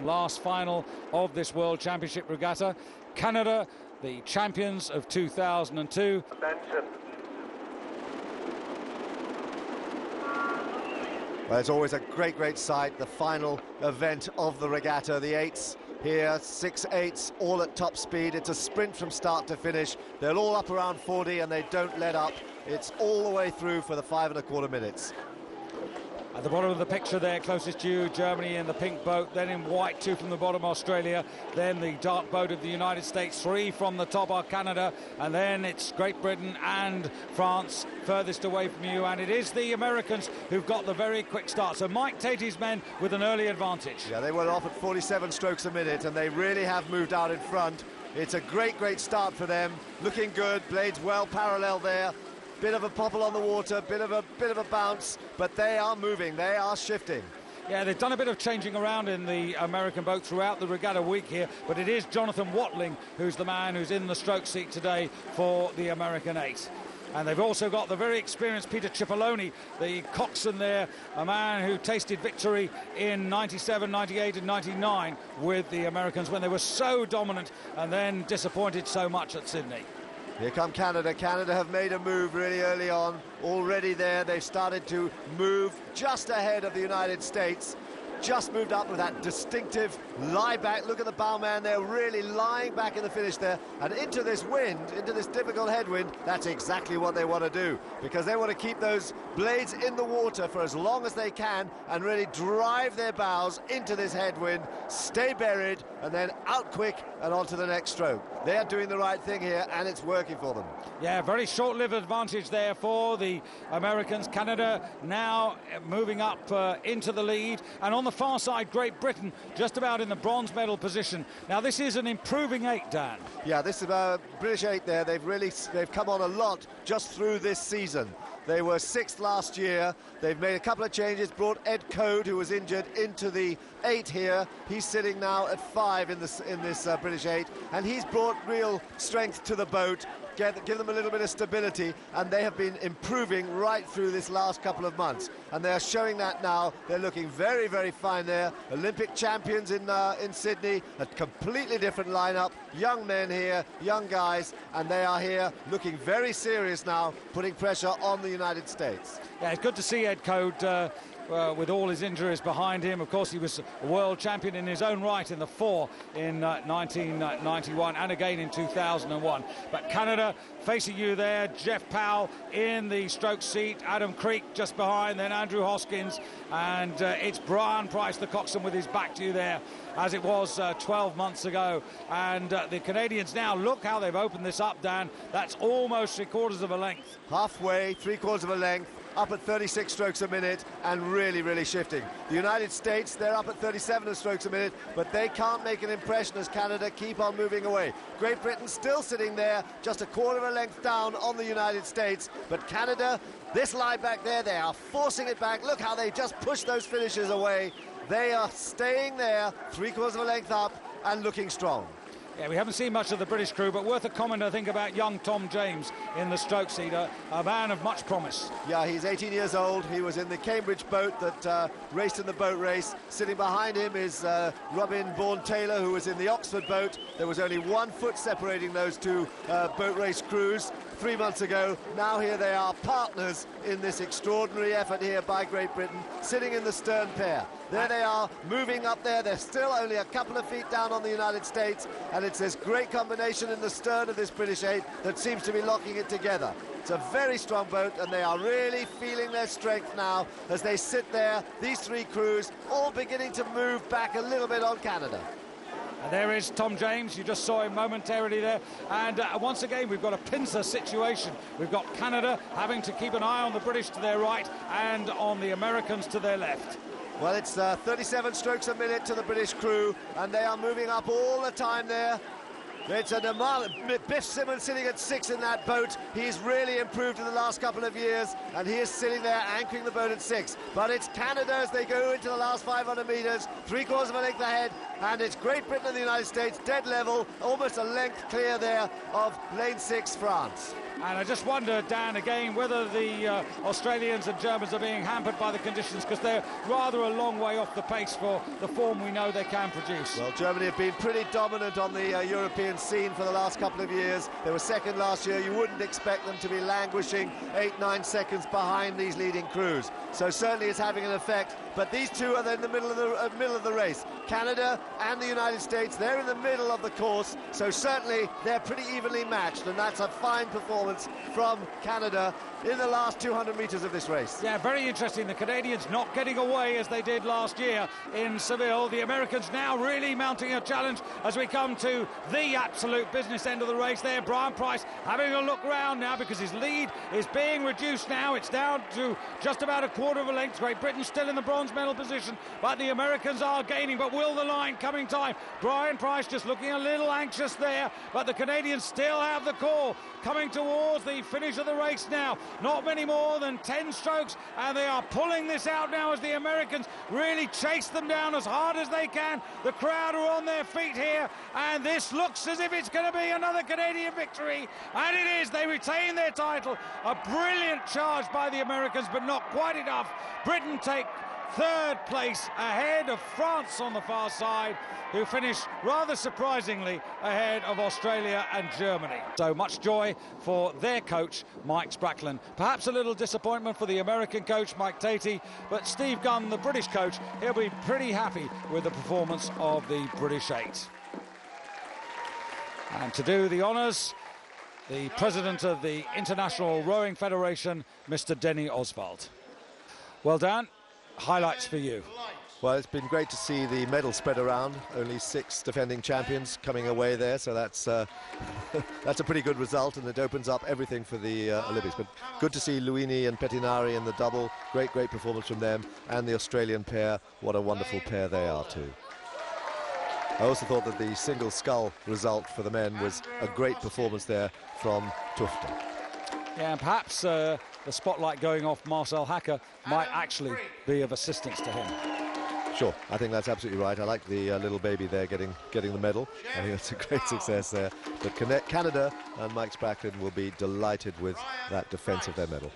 last final of this World Championship regatta. Canada, the champions of 2002. Well, it's always a great sight, the final event of the regatta, the eights here, 6 eights, all at top speed. It's a sprint from start to finish. They're all up around 40 and they don't let up. It's all the way through for the 5 1/4 minutes. At the bottom of the picture there, closest to you, Germany in the pink boat, then in white, 2 from the bottom, Australia, then the dark boat of the United States, 3 from the top are Canada, and then it's Great Britain and France furthest away from you, and it is the Americans who've got the very quick start. So Mike Tatey's men with an early advantage. Yeah, they went off at 47 strokes a minute, and they really have moved out in front. It's a great start for them, looking good, blades well parallel there. Bit of a popple on the water, bit of a bounce, but they are moving, they are shifting. Yeah, they've done a bit of changing around in the American boat throughout the regatta week here, but it is Jonathan Watling who's the man who's in the stroke seat today for the American 8. And they've also got the very experienced Peter Cipollone, the coxswain there, a man who tasted victory in 97, 98 and 99 with the Americans when they were so dominant and then disappointed so much at Sydney. Here come Canada. Canada have made a move really early on. Already there, they've started to move just ahead of the United States. Just moved up with that distinctive lie back. Look at the bowman there, really lying back in the finish there. And into this wind, into this difficult headwind, that's exactly what they want to do. Because they want to keep those blades in the water for as long as they can and really drive their bows into this headwind, stay buried, and then out quick and on to the next stroke. They are doing the right thing here, and it's working for them. Yeah, very short-lived advantage there for the Americans. Canada now moving up into the lead, and on the far side, Great Britain just about in the bronze medal position. Now, this is an improving 8, Dan. Yeah, this is a British 8 there. They've come on a lot just through this season. They were 6th last year. They've made a couple of changes, brought Ed Code, who was injured, into the 8 here. He's sitting now at 5 in this British 8, and he's brought real strength to the boat, give them a little bit of stability, and they have been improving right through this last couple of months. And they're showing that now. They're looking very fine there. Olympic champions in Sydney, a completely different lineup. Young men here, young guys, and they are here looking very serious now, putting pressure on the United States. Yeah, it's good to see Ed Code with all his injuries behind him. Of course, he was a world champion in his own right in the 4 in 1991 and again in 2001. But Canada facing you there, Jeff Powell in the stroke seat, Adam Creek just behind, then Andrew Hoskins, and it's Brian Price, the coxswain, with his back to you there, as it was 12 months ago. And the Canadians now, look how they've opened this up, Dan. That's almost 3/4 of a length. Halfway, 3/4 of a length, up at 36 strokes a minute and really shifting. The United States, they're up at 37 strokes a minute, but they can't make an impression as Canada keep on moving away. Great Britain still sitting there, just 1/4 of a length down on the United States, but Canada, this lie back there, they are forcing it back. Look how they just push those finishers away. They are staying there, 3/4 of a length up and looking strong. Yeah, we haven't seen much of the British crew, but worth a comment, I think, about young Tom James in the stroke seat, a man of much promise. Yeah, he's 18 years old. He was in the Cambridge boat that raced in the boat race. Sitting behind him is Robin Bourne-Taylor, who was in the Oxford boat. There was only 1 foot separating those two boat race crews 3 months ago. Now here they are, partners in this extraordinary effort here by Great Britain, sitting in the stern pair. There they are, moving up there. They're still only a couple of feet down on the United States, and it's this great combination in the stern of this British 8 that seems to be locking it together. It's a very strong boat, and they are really feeling their strength now as they sit there, these 3 crews, all beginning to move back a little bit on Canada. And there is Tom James. You just saw him momentarily there. And once again, we've got a pincer situation. We've got Canada having to keep an eye on the British to their right and on the Americans to their left. Well, it's 37 strokes a minute to the British crew, and they are moving up all the time there. It's a demand. Biff Simmons sitting at 6 in that boat. He's really improved in the last couple of years, and he is sitting there anchoring the boat at 6. But it's Canada as they go into the last 500 metres, 3/4 of a length ahead, and it's Great Britain and the United States dead level, almost a length clear there of lane 6, France. And I just wonder, Dan, again, whether the Australians and Germans are being hampered by the conditions, because they're rather a long way off the pace for the form we know they can produce. Well, Germany have been pretty dominant on the European scene for the last couple of years. They were second last year. You wouldn't expect them to be languishing 8-9 seconds behind these leading crews. So certainly it's having an effect. But these two are in the middle of the race. Canada and the United States, they're in the middle of the course. So certainly they're pretty evenly matched, and that's a fine performance from Canada in the last 200 metres of this race. Yeah, very interesting. The Canadians not getting away as they did last year in Seville. The Americans now really mounting a challenge as we come to the absolute business end of the race there. Brian Price having a look round now because his lead is being reduced now. It's down to just about a quarter of a length. Great Britain still in the bronze medal position, but the Americans are gaining. But will the line coming time? Brian Price just looking a little anxious there, but the Canadians still have the call coming towards the finish of the race now. Not many more than 10 strokes, and they are pulling this out now as the Americans really chase them down as hard as they can. The crowd are on their feet here, and this looks as if it's going to be another Canadian victory, and it is. They retain their title. A brilliant charge by the Americans, but not quite enough. Britain take third place ahead of France on the far side, who finished rather surprisingly ahead of Australia and Germany. So much joy for their coach, Mike Spracklen. Perhaps a little disappointment for the American coach, Mike Tatey, but Steve Gunn, the British coach, he'll be pretty happy with the performance of the British 8. And to do the honours, the president of the International Rowing Federation, Mr. Denny Oswald. Well, Dan, highlights for you. Well, it's been great to see the medals spread around. Only 6 defending champions coming away there, so that's a pretty good result, and it opens up everything for the Olympics. But good to see Luini and Pettinari in the double. Great performance from them, and the Australian pair. What a wonderful pair they are too. I also thought that the single scull result for the men was a great performance there from Tufte. Yeah, and perhaps the spotlight going off Marcel Hacker might actually be of assistance to him. Sure, I think that's absolutely right. I like the little baby there getting the medal. I think that's a great success there. But Canada and Mike Spracklen will be delighted with that defence of their medal.